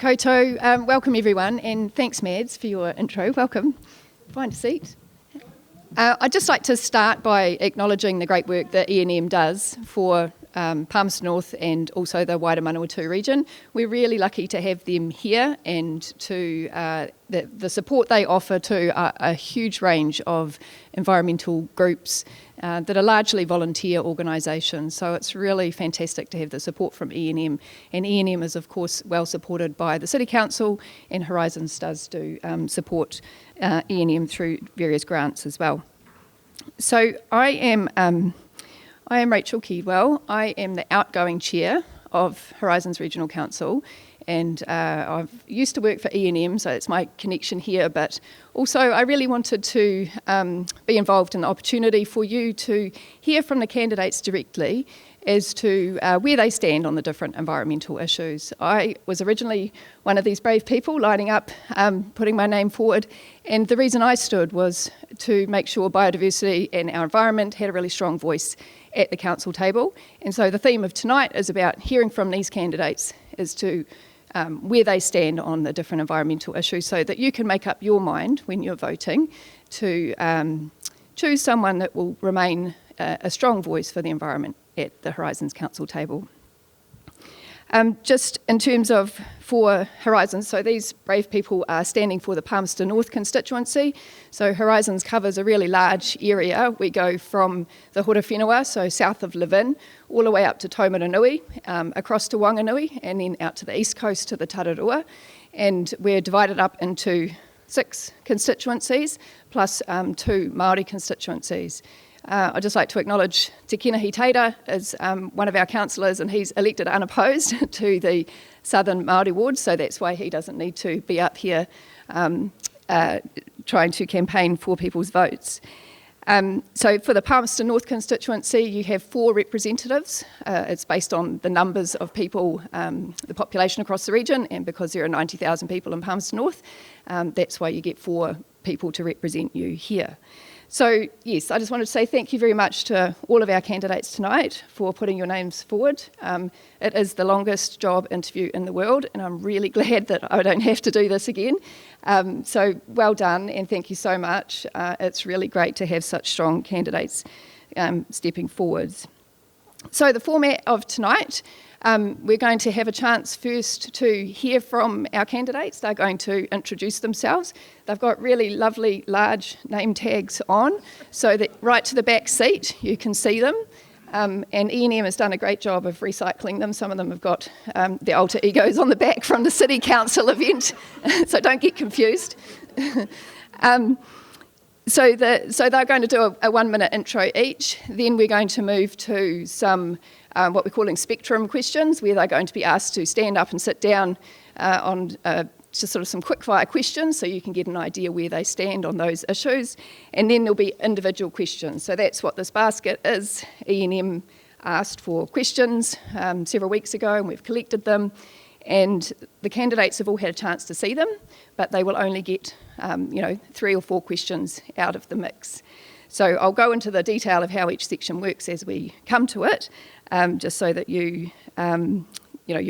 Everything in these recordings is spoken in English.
koutou. Welcome everyone, and thanks Mads for your intro. Welcome. Find a seat. I'd just like to start by acknowledging the great work that ENM does for Palmerston North and also the wider Manawatū region. We're really lucky to have them here and to the support they offer to a huge range of environmental groups that are largely volunteer organisations. So it's really fantastic to have the support from ENM. And ENM is of course well supported by the City Council, and Horizons does do support ENM through various grants as well. So I am Rachel Keedwell. I am the outgoing chair of Horizons Regional Council, and I've used to work for ENM, so it's my connection here, but also I really wanted to be involved in the opportunity for you to hear from the candidates directly as to where they stand on the different environmental issues. I was originally one of these brave people lining up, putting my name forward, and the reason I stood was to make sure biodiversity and our environment had a really strong voice at the council table. And so the theme of tonight is about hearing from these candidates as to where they stand on the different environmental issues, so that you can make up your mind when you're voting to choose someone that will remain a strong voice for the environment at the Horizons Council table. Just in terms of for Horizons, so these brave people are standing for the Palmerston North constituency. So Horizons covers a really large area. We go from the Horowhenua, so south of Levin, all the way up to Taumaranui, across to Wanganui, and then out to the east coast to the Tararua. And we're divided up into 6 constituencies, plus 2 Māori constituencies. I'd just like to acknowledge Te Kenahi Teira as one of our councillors, and he's elected unopposed to the Southern Māori ward, so that's why he doesn't need to be up here trying to campaign for people's votes. So for the Palmerston North constituency, you have 4 representatives. It's based on the numbers of people, the population across the region, and because there are 90,000 people in Palmerston North, that's why you get 4 people to represent you here. So yes, I just wanted to say thank you very much to all of our candidates tonight for putting your names forward. It is the longest job interview in the world, and I'm really glad that I don't have to do this again. So well done, and thank you so much. It's really great to have such strong candidates stepping forwards. So the format of tonight, we're going to have a chance first to hear from our candidates. They're going to introduce themselves. They've got really lovely large name tags on, so that right to the back seat you can see them. And ENM has done a great job of recycling them. Some of them have got their alter egos on the back from the City Council event, so don't get confused. So they're going to do a 1-minute intro each. Then we're going to move to some what we're calling spectrum questions, where they're going to be asked to stand up and sit down on just sort of some quick-fire questions, so you can get an idea where they stand on those issues. And then there'll be individual questions. So that's what this basket is. ENM asked for questions several weeks ago, and we've collected them. And the candidates have all had a chance to see them, but they will only get 3 or 4 questions out of the mix. So I'll go into the detail of how each section works as we come to it, just so that you're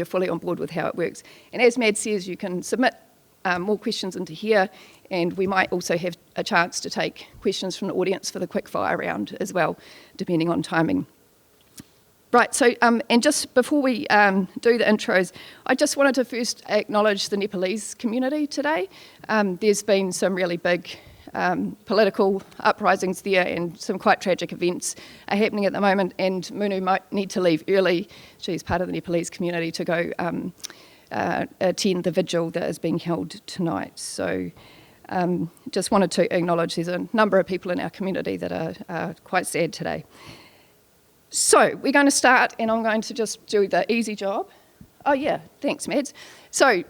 fully on board with how it works. And as Mad says, you can submit more questions into here, and we might also have a chance to take questions from the audience for the quick fire round as well, depending on timing. Right, so and just before we do the intros, I just wanted to first acknowledge the Nepalese community today. There's been some really big political uprisings there, and some quite tragic events are happening at the moment, and Munu might need to leave early. She's part of the Nepalese community to go attend the vigil that is being held tonight. So just wanted to acknowledge there's a number of people in our community that are quite sad today. So we're going to start, and I'm going to just do the easy job. Oh yeah, thanks Mads. So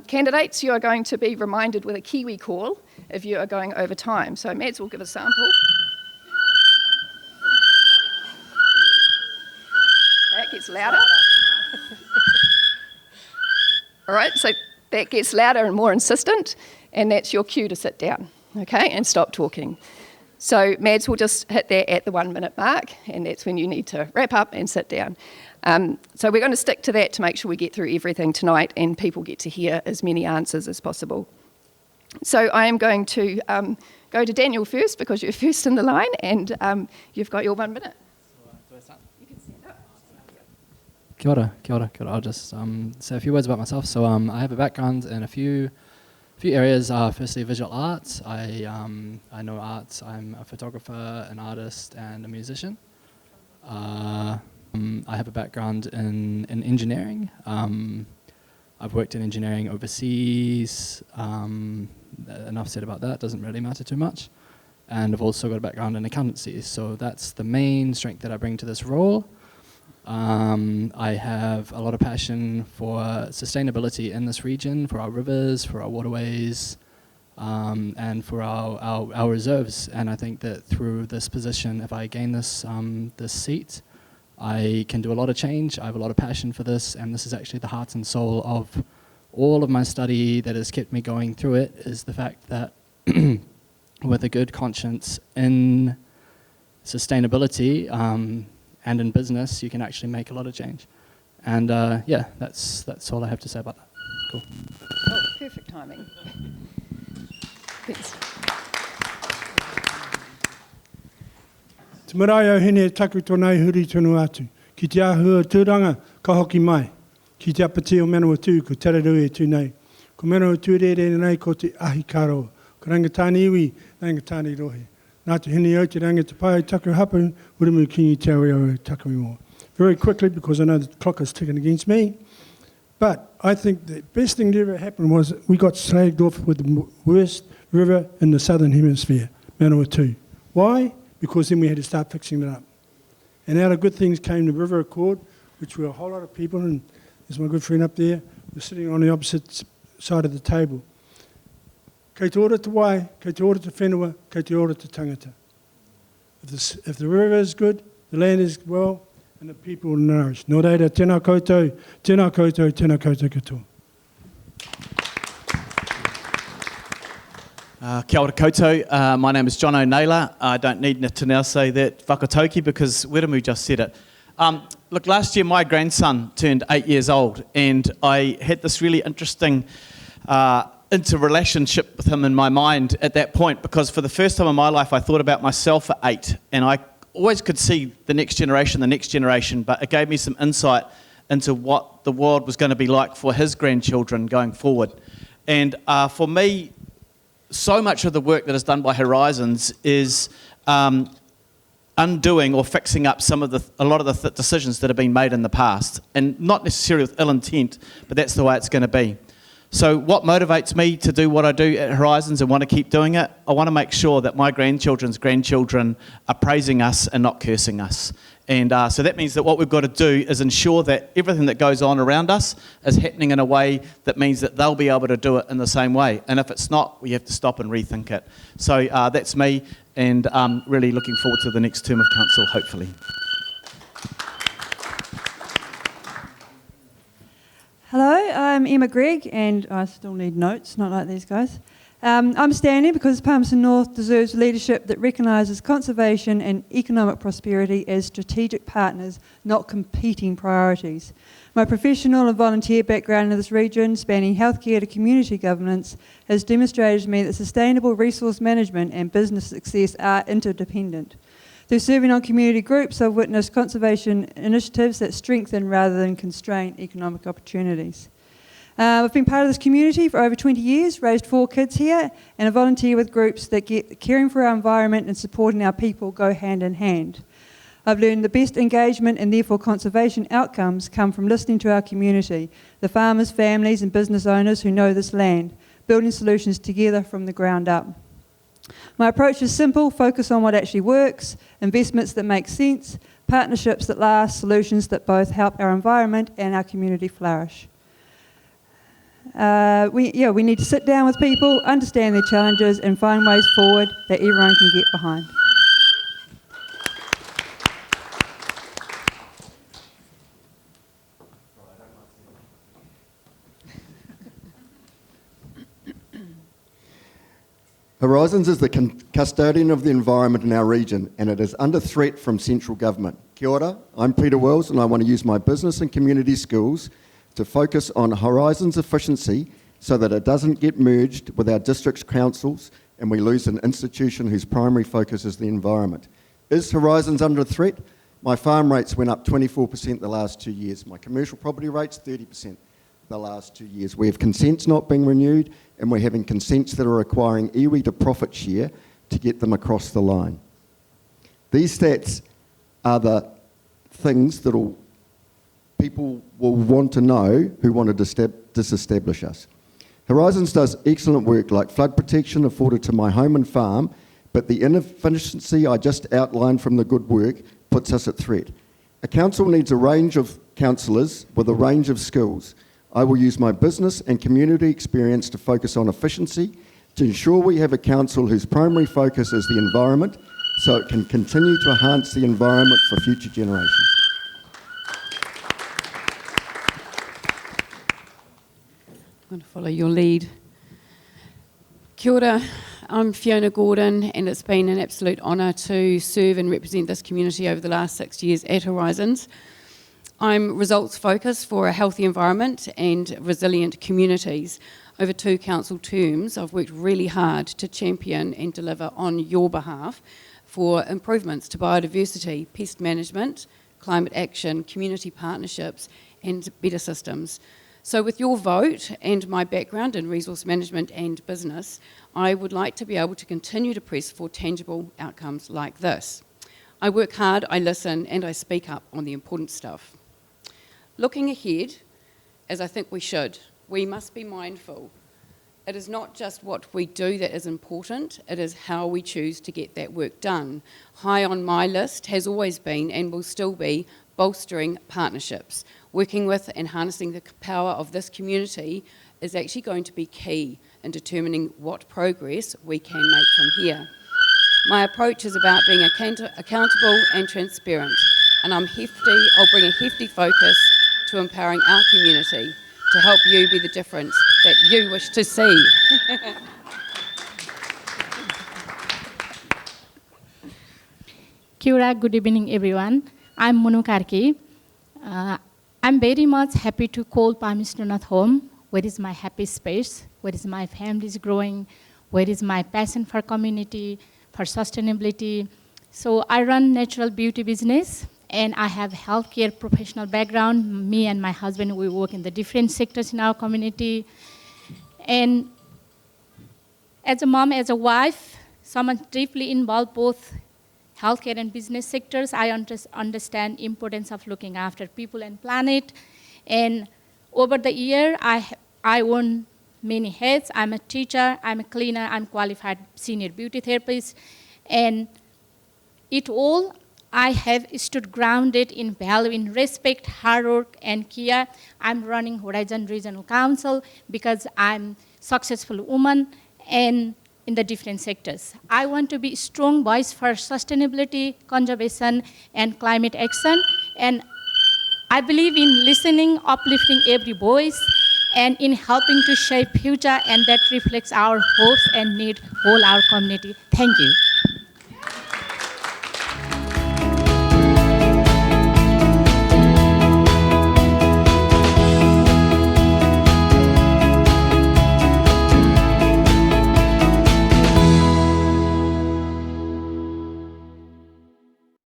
candidates, you are going to be reminded with a Kiwi call if you are going over time. So Mads will give a sample. That gets louder. All right, so that gets louder and more insistent, and that's your cue to sit down, okay, and stop talking. So Mads will just hit that at the 1 minute mark, and that's when you need to wrap up and sit down. So we're going to stick to that to make sure we get through everything tonight and people get to hear as many answers as possible. So I am going to go to Daniel first because you're first in the line, and you've got your 1 minute. You can stand up. Kia ora, kia ora, kia ora. I'll just say a few words about myself. So I have a background in a few areas. Firstly, visual arts. I know arts. I'm a photographer, an artist, and a musician. I have a background in engineering. I've worked in engineering overseas. Enough said about that, doesn't really matter too much. And I've also got a background in accountancy, so that's the main strength that I bring to this role. I have a lot of passion for sustainability in this region, for our rivers, for our waterways, and for our reserves. And I think that through this position, if I gain this seat, I can do a lot of change. I have a lot of passion for this, and this is actually the heart and soul of all of my study that has kept me going through it, is the fact that with a good conscience in sustainability and in business, you can actually make a lot of change. And yeah, that's all I have to say about that. Cool. Oh, perfect timing. Thanks. Te marae au hene taku tōnai huri tonu atu. Ki te ahua tūranga ka hoki mai. Ki te apati o Manawatū ko tararau e tūnei. Ko Manawatū rere nei ko te ahi karo. Ko rangatāne iwi, rangatāne rohe. Nā te hene au te rangata pai taku hapu, Wiremu Te Awe Awe taku ingoa. Very quickly, because I know the clock is ticking against me. But I think the best thing that ever happened was we got slagged off with the worst river in the southern hemisphere, Manawatū. Why? Because then we had to start fixing it up. And out of good things came the River Accord, which were a whole lot of people, and there's my good friend up there, we're sitting on the opposite side of the table. Kei te ora te wai, kei te ora te whenua, kei te ora te tangata. If the river is good, the land is well, and the people are nourished. Nō reira, tēnā koutou, tēnā koutou, tēnā koutou katoa. Kia ora koutou, my name is Jono Naylor. I don't need to now say that whakatauki because Wiremu just said it. Look, last year my grandson turned 8 years old, and I had this really interesting interrelationship with him in my mind at that point, because for the first time in my life I thought about myself at 8, and I always could see the next generation, but it gave me some insight into what the world was going to be like for his grandchildren going forward. And for me, so much of the work that is done by Horizons is undoing or fixing up a lot of the decisions that have been made in the past, and not necessarily with ill intent, but that's the way it's going to be. So what motivates me to do what I do at Horizons and want to keep doing it? I want to make sure that my grandchildren's grandchildren are praising us and not cursing us. And so that means that what we've got to do is ensure that everything that goes on around us is happening in a way that means that they'll be able to do it in the same way. And if it's not, we have to stop and rethink it. So that's me, and I'm really looking forward to the next term of council, hopefully. Hello, I'm Emma Gregg, and I still need notes, not like these guys. I'm standing because Palmerston North deserves leadership that recognises conservation and economic prosperity as strategic partners, not competing priorities. My professional and volunteer background in this region, spanning healthcare to community governance, has demonstrated to me that sustainable resource management and business success are interdependent. Through serving on community groups, I've witnessed conservation initiatives that strengthen rather than constrain economic opportunities. I've been part of this community for over 20 years, raised 4 kids here, and I volunteer with groups that get caring for our environment and supporting our people go hand in hand. I've learned the best engagement and therefore conservation outcomes come from listening to our community, the farmers, families and business owners who know this land, building solutions together from the ground up. My approach is simple: focus on what actually works, investments that make sense, partnerships that last, solutions that both help our environment and our community flourish. We need to sit down with people, understand their challenges and find ways forward that everyone can get behind. Horizons is the custodian of the environment in our region, and it is under threat from central government. Kia ora, I'm Peter Wells, and I want to use my business and community skills to focus on Horizons efficiency so that it doesn't get merged with our district's councils and we lose an institution whose primary focus is the environment. Is Horizons under threat? My farm rates went up 24% the last 2 years. My commercial property rates, 30% the last 2 years. We have consents not being renewed, and we're having consents that are requiring iwi to profit share to get them across the line. These stats are the things that people will want to know who want to disestablish us. Horizons does excellent work like flood protection afforded to my home and farm, but the inefficiency I just outlined from the good work puts us at threat. A council needs a range of councillors with a range of skills. I will use my business and community experience to focus on efficiency to ensure we have a council whose primary focus is the environment so it can continue to enhance the environment for future generations. I'm going to follow your lead. Kia ora, I'm Fiona Gordon, and it's been an absolute honour to serve and represent this community over the last 6 years at Horizons. I'm results focused for a healthy environment and resilient communities. Over 2 council terms, I've worked really hard to champion and deliver on your behalf for improvements to biodiversity, pest management, climate action, community partnerships, and better systems. So with your vote and my background in resource management and business, I would like to be able to continue to press for tangible outcomes like this. I work hard, I listen, and I speak up on the important stuff. Looking ahead, as I think we should, we must be mindful. It is not just what we do that is important, it is how we choose to get that work done. High on my list has always been and will still be bolstering partnerships. Working with and harnessing the power of this community is actually going to be key in determining what progress we can make from here. My approach is about being accountable and transparent, and I'll bring a hefty focus to empowering our community to help you be the difference that you wish to see. Kia ora, good evening everyone. I'm Munu Karki. I'm very much happy to call Palmerston home, where is my happy space, where is my family is growing, where is my passion for community, for sustainability. So I run natural beauty business, and I have healthcare professional background. Me and my husband, we work in the different sectors in our community. And as a mom, as a wife, someone deeply involved both healthcare and business sectors, I understand importance of looking after people and planet. And over the year, I own many hats. I'm a teacher, I'm a cleaner, I'm qualified senior beauty therapist. And it all, I have stood grounded in value, in respect, hard work, and care. I'm running Horizon Regional Council because I'm a successful woman and in the different sectors. I want to be a strong voice for sustainability, conservation, and climate action. And I believe in listening, uplifting every voice, and in helping to shape future, and that reflects our hopes and need whole our community. Thank you.